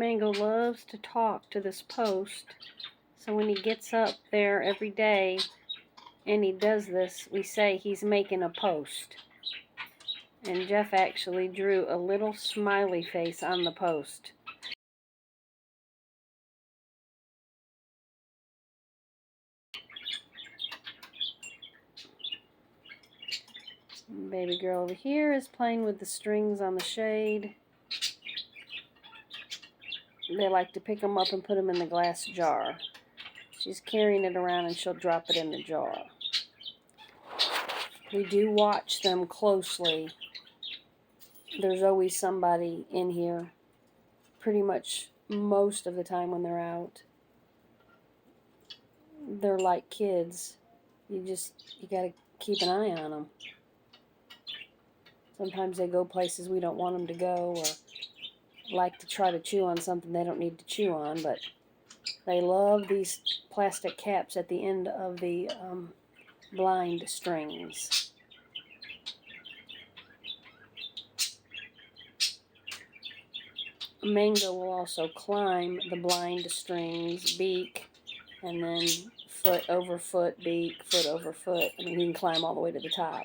Mango loves to talk to this post, so when he gets up there every day and he does this, we say he's making a post. And Jeff actually drew a little smiley face on the post. Baby girl over here is playing with the strings on the shade. They like to pick them up and put them in the glass jar. She's carrying it around and she'll drop it in the jar. We do watch them closely. There's always somebody in here, pretty much most of the time when they're out. They're like kids. You gotta keep an eye on them. Sometimes they go places we don't want them to go, or like to try to chew on something they don't need to chew on, but they love these plastic caps at the end of the blind strings. Mango will also climb the blind strings, beak, and then foot over foot, beak, foot over foot. I mean, he can climb all the way to the top.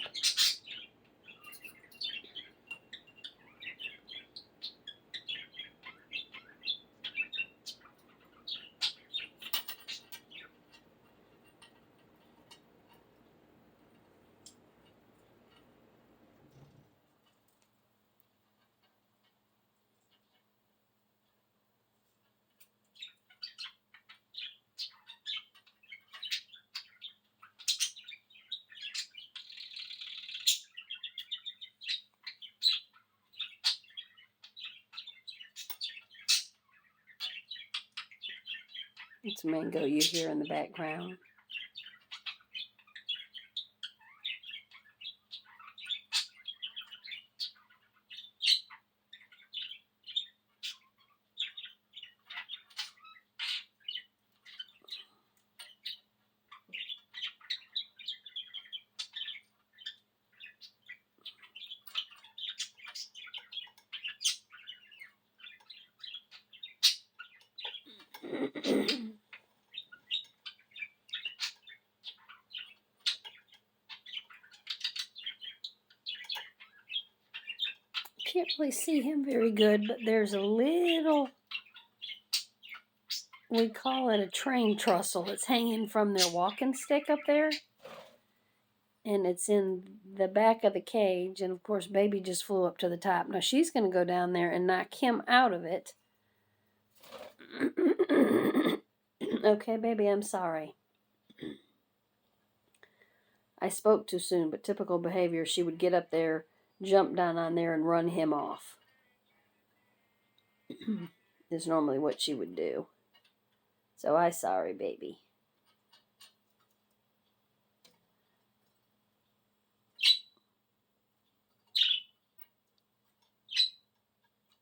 It's Mango you hear in the background. Can't really see him very good, but there's a little, we call it a train trussel that's hanging from their walking stick up there. And it's in the back of the cage, and of course Baby just flew up to the top. Now she's going to go down there and knock him out of it. Okay, Baby, I'm sorry. I spoke too soon, but typical behavior, she would get up there, jump down on there, and run him off. Is normally what she would do. So I'm sorry, Baby.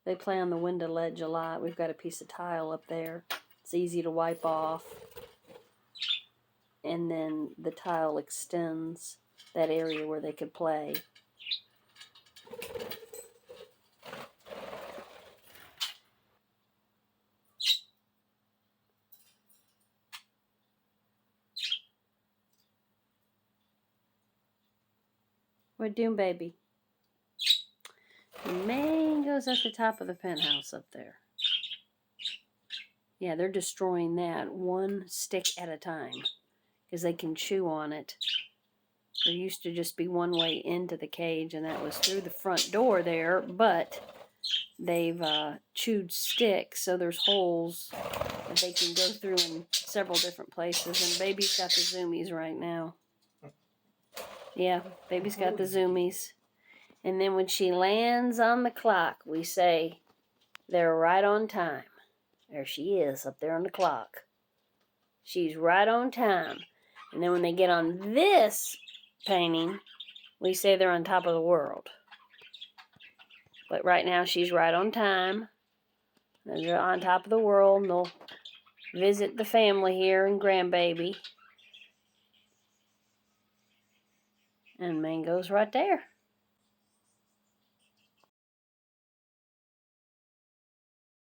They play on the window ledge a lot. We've got a piece of tile up there. It's easy to wipe off. And then the tile extends that area where they could play. What you doing, Baby? Mango's at the top of the penthouse up there. Yeah, they're destroying that one stick at a time because they can chew on it. There used to just be one way into the cage, and that was through the front door there, but they've chewed sticks, so there's holes that they can go through in several different places, and Baby's got the zoomies right now. Yeah, Baby's got the zoomies. And then when she lands on the clock, we say, they're right on time. There she is, up there on the clock. She's right on time. And then when they get on this painting, we say they're on top of the world. But right now, she's right on time. They're on top of the world, and they'll visit the family here and grandbaby. And Mango's right there.